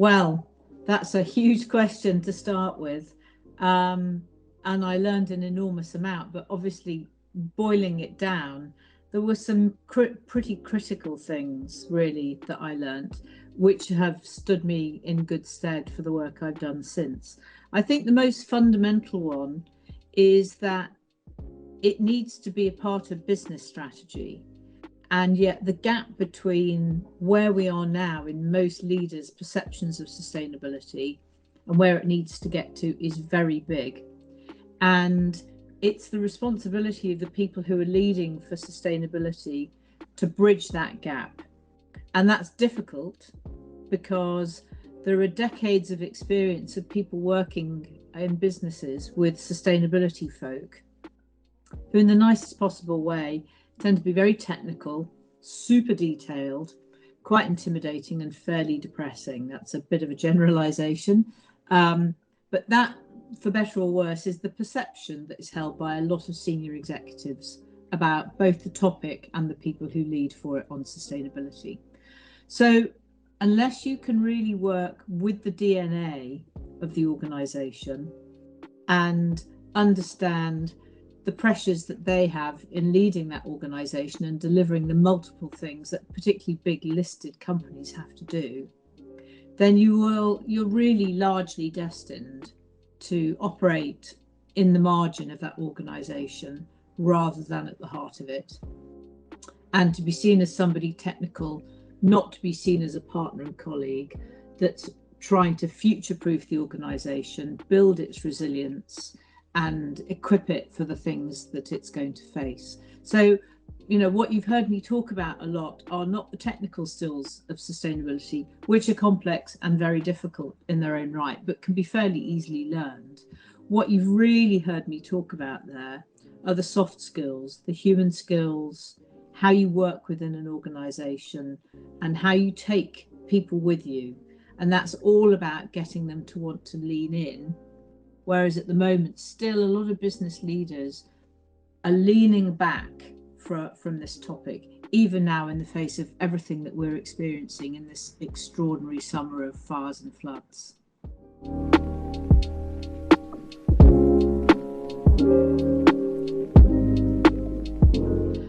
Well, that's a huge question to start with. And I learned an enormous amount, but obviously boiling it down, there were some pretty critical things really that I learned, which have stood me in good stead for the work I've done since. I think the most fundamental one is that it needs to be a part of business strategy. And yet the gap between where we are now in most leaders' perceptions of sustainability and where it needs to get to is very big. And it's the responsibility of the people who are leading for sustainability to bridge that gap. And that's difficult because there are decades of experience of people working in businesses with sustainability folk who, in the nicest possible way, tend to be very technical, super detailed, quite intimidating and fairly depressing. That's a bit of a generalization. But that, for better or worse, is the perception that is held by a lot of senior executives about both the topic and the people who lead for it on sustainability. So unless you can really work with the DNA of the organization and understand the pressures that they have in leading that organization and delivering the multiple things that particularly big listed companies have to do, then you're really largely destined to operate in the margin of that organization rather than at the heart of it, and to be seen as somebody technical, not to be seen as a partner and colleague that's trying to future-proof the organization, build its resilience, and equip it for the things that it's going to face. So, what you've heard me talk about a lot are not the technical skills of sustainability, which are complex and very difficult in their own right, but can be fairly easily learned. What you've really heard me talk about there are the soft skills, the human skills, how you work within an organization and how you take people with you. And that's all about getting them to want to lean in. Whereas at the moment, still a lot of business leaders are leaning back from this topic, even now in the face of everything that we're experiencing in this extraordinary summer of fires and floods.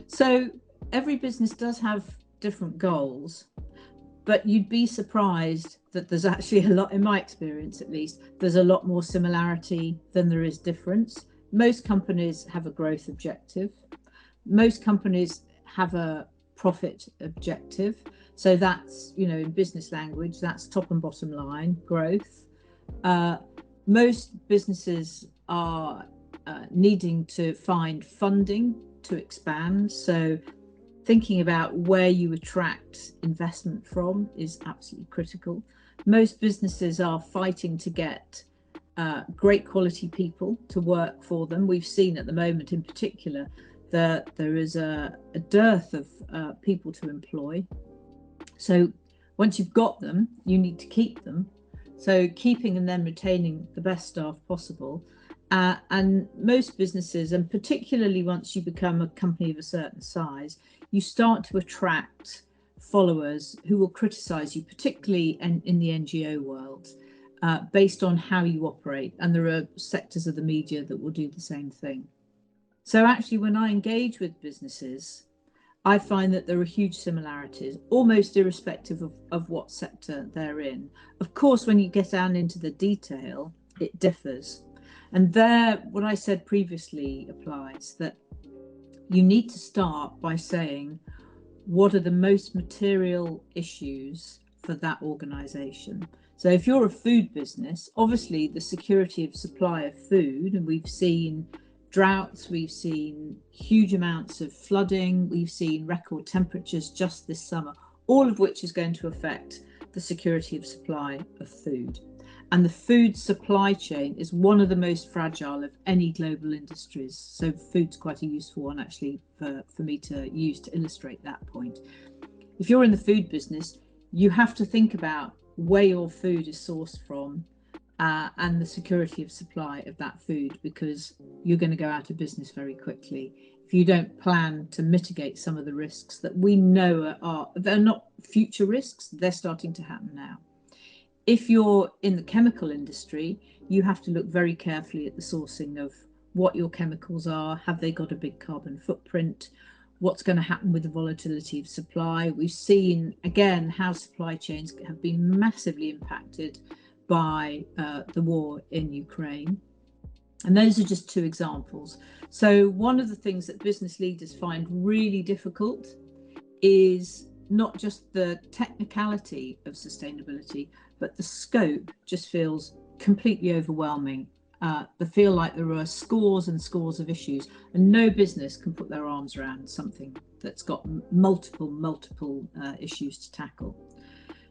So every business does have different goals, but you'd be surprised that there's actually a lot, in my experience at least, there's a lot more similarity than there is difference. Most companies have a growth objective. Most companies have a profit objective. So that's, in business language, that's top and bottom line growth. Most businesses are needing to find funding to expand. So thinking about where you attract investment from is absolutely critical. Most businesses are fighting to get great quality people to work for them. We've seen at the moment in particular that there is a dearth of people to employ. So once you've got them, you need to keep them. So keeping and then retaining the best staff possible. And most businesses, and particularly once you become a company of a certain size, you start to attract followers who will criticize you, particularly in the NGO world, based on how you operate. And there are sectors of the media that will do the same thing. So actually, when I engage with businesses, I find that there are huge similarities, almost irrespective of what sector they're in. Of course, when you get down into the detail, it differs. And there, what I said previously applies, that you need to start by saying, what are the most material issues for that organization? So if you're a food business, obviously the security of supply of food, and we've seen droughts, we've seen huge amounts of flooding, we've seen record temperatures just this summer, all of which is going to affect the security of supply of food. And the food supply chain is one of the most fragile of any global industries. So food's quite a useful one actually for me to use to illustrate that point. If you're in the food business, you have to think about where your food is sourced from and the security of supply of that food, because you're going to go out of business very quickly if you don't plan to mitigate some of the risks that we know they're not future risks, they're starting to happen now. If you're in the chemical industry, you have to look very carefully at the sourcing of what your chemicals are. Have they got a big carbon footprint? What's going to happen with the volatility of supply? We've seen, again, how supply chains have been massively impacted by the war in Ukraine. And those are just two examples. So one of the things that business leaders find really difficult is not just the technicality of sustainability, but the scope just feels completely overwhelming. They feel like there are scores and scores of issues, and no business can put their arms around something that's got multiple issues to tackle.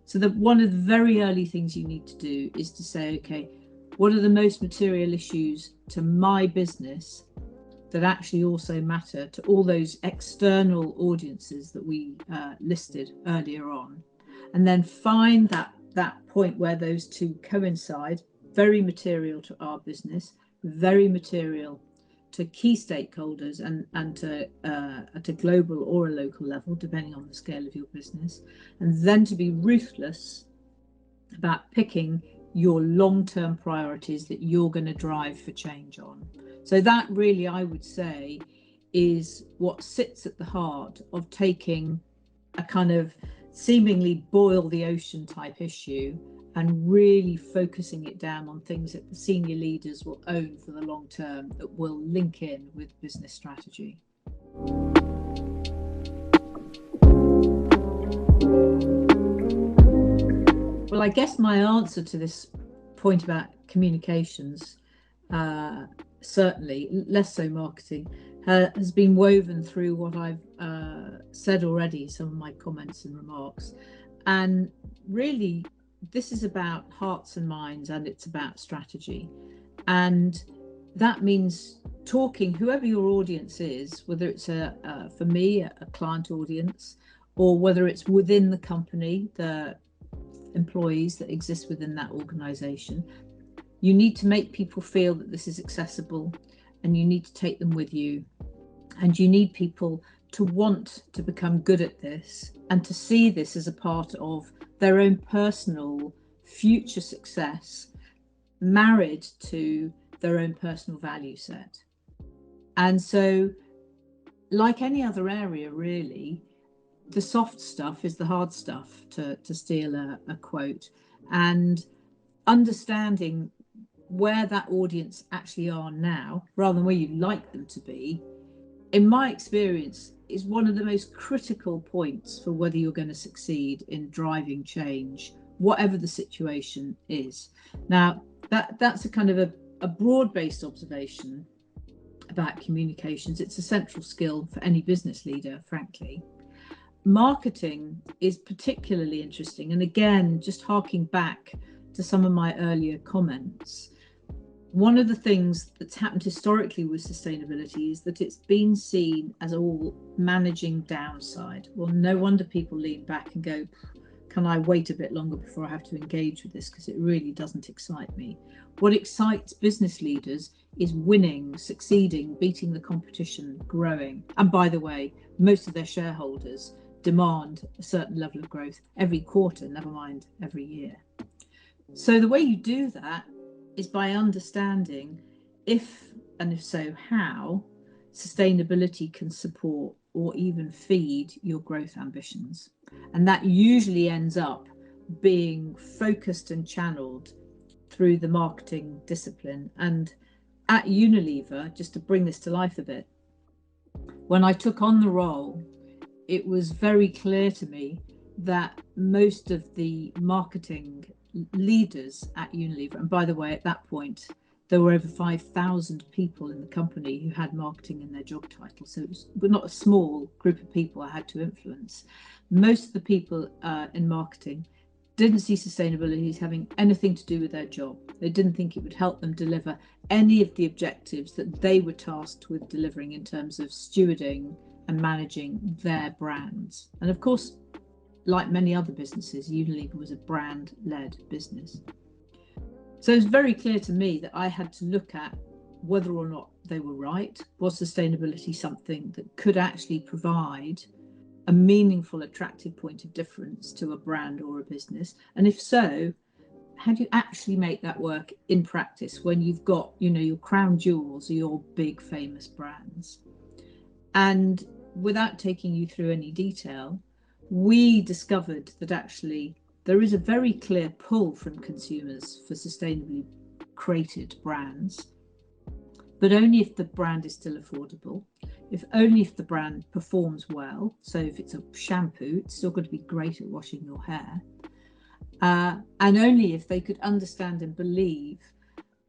So one of the very early things you need to do is to say, okay, what are the most material issues to my business that actually also matter to all those external audiences that we listed earlier on, and then find that point where those two coincide, very material to our business, very material to key stakeholders and to at a global or a local level, depending on the scale of your business, and then to be ruthless about picking your long-term priorities that you're going to drive for change on. So that really, I would say, is what sits at the heart of taking a kind of seemingly boil the ocean type issue and really focusing it down on things that the senior leaders will own for the long term, that will link in with business strategy. Well, I guess my answer to this point about communications, certainly less so marketing, has been woven through what I've said already, some of my comments and remarks. And really, this is about hearts and minds, and it's about strategy. And that means talking, whoever your audience is, whether it's for me, a client audience, or whether it's within the company, the employees that exist within that organization. You need to make people feel that this is accessible, and you need to take them with you, and you need people to want to become good at this and to see this as a part of their own personal future success, married to their own personal value set. And so, like any other area, really, the soft stuff is the hard stuff, to steal a quote, and understanding where that audience actually are now, rather than where you'd like them to be, in my experience, is one of the most critical points for whether you're going to succeed in driving change, whatever the situation is. Now, that's a kind of a broad-based observation about communications. It's a central skill for any business leader, frankly. Marketing is particularly interesting. And again, just harking back to some of my earlier comments, one of the things that's happened historically with sustainability is that it's been seen as all managing downside. Well, no wonder people lean back and go, can I wait a bit longer before I have to engage with this, because it really doesn't excite me. What excites business leaders is winning, succeeding, beating the competition, growing. And by the way, most of their shareholders demand a certain level of growth every quarter, never mind every year. So the way you do that is by understanding if, and if so, how sustainability can support or even feed your growth ambitions. And that usually ends up being focused and channeled through the marketing discipline. And at Unilever, just to bring this to life a bit, when I took on the role, it was very clear to me that most of the marketing leaders at Unilever, and by the way, at that point, there were over 5,000 people in the company who had marketing in their job title. So it was not a small group of people I had to influence. Most of the people in marketing didn't see sustainability as having anything to do with their job. They didn't think it would help them deliver any of the objectives that they were tasked with delivering in terms of stewarding and managing their brands. And of course, like many other businesses, Unilever was a brand-led business. So it was very clear to me that I had to look at whether or not they were right. Was sustainability something that could actually provide a meaningful, attractive point of difference to a brand or a business? And if so, do you actually make that work in practice when you've got, you know, your crown jewels or your big famous brands? And without taking you through any detail, we discovered that actually there is a very clear pull from consumers for sustainably created brands, but only if the brand is still affordable, only if the brand performs well. So if it's a shampoo, it's still going to be great at washing your hair. And only if they could understand and believe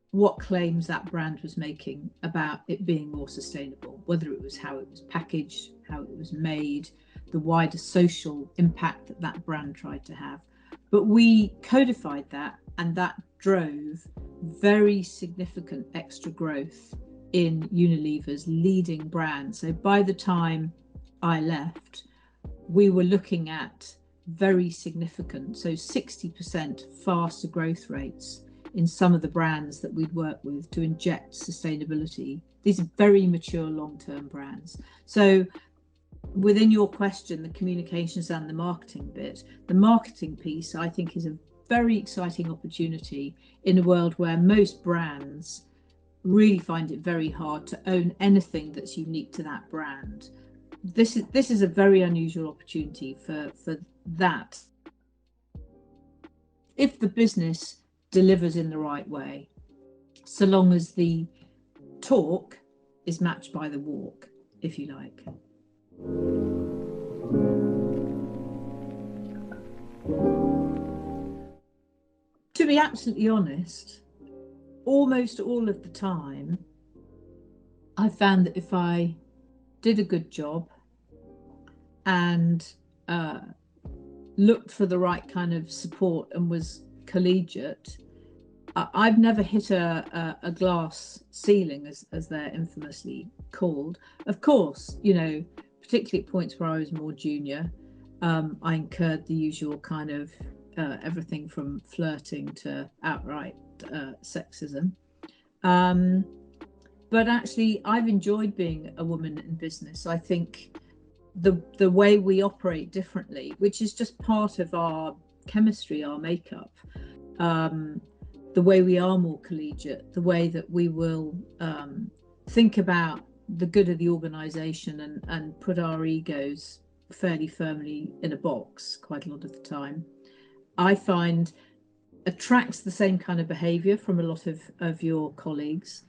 what claims that brand was making about it being more sustainable, whether it was how it was packaged, how it was made, the wider social impact that that brand tried to have. But we codified that, and that drove very significant extra growth in Unilever's leading brand. So by the time I left, we were looking at very significant, so 60% faster growth rates in some of the brands that we'd worked with to inject sustainability. These are very mature long-term brands. So within your question, the communications and the marketing bit, the marketing piece, I think, is a very exciting opportunity in a world where most brands really find it very hard to own anything that's unique to that brand. This is a very unusual opportunity for that, if the business delivers in the right way, so long as the talk is matched by the walk, if you like. To be absolutely honest, almost all of the time, I found that if I did a good job and looked for the right kind of support and was collegiate, I've never hit a glass ceiling, as they're infamously called. Of course, you know, particularly at points where I was more junior, I incurred the usual kind of everything from flirting to outright sexism. But actually, I've enjoyed being a woman in business. I think the way we operate differently, which is just part of our chemistry, our makeup, the way we are more collegiate, the way that we will think about the good of the organization and put our egos fairly firmly in a box quite a lot of the time, I find attracts the same kind of behavior from a lot of your colleagues.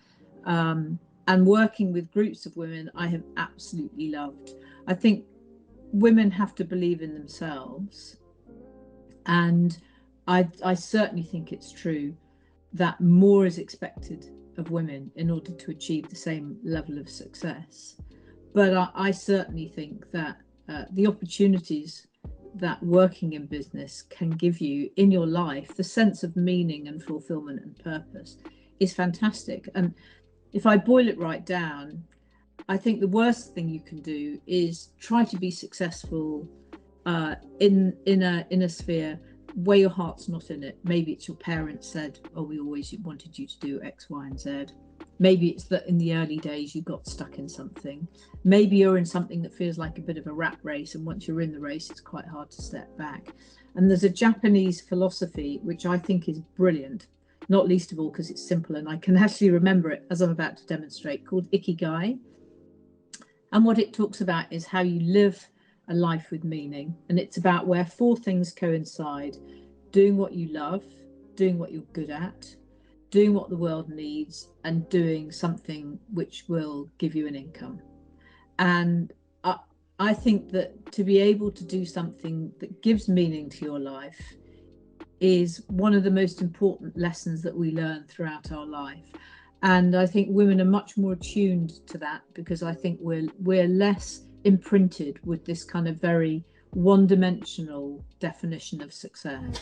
And working with groups of women, I have absolutely loved. I think women have to believe in themselves. And I certainly think it's true that more is expected of women in order to achieve the same level of success. But I certainly think that the opportunities that working in business can give you in your life, the sense of meaning and fulfillment and purpose, is fantastic. And if I boil it right down, I think the worst thing you can do is try to be successful in a sphere where your heart's not in it. Maybe it's your parents said, oh, we always wanted you to do X, Y, and Z. Maybe it's that in the early days you got stuck in something. Maybe you're in something that feels like a bit of a rat race, and once you're in the race, it's quite hard to step back. And there's a Japanese philosophy, which I think is brilliant, not least of all because it's simple and I can actually remember it as I'm about to demonstrate, called Ikigai. And what it talks about is how you live a life with meaning. And it's about where four things coincide: doing what you love, doing what you're good at, doing what the world needs, and doing something which will give you an income. And I think that to be able to do something that gives meaning to your life is one of the most important lessons that we learn throughout our life. And I think women are much more attuned to that, because I think we're less imprinted with this kind of very one-dimensional definition of success.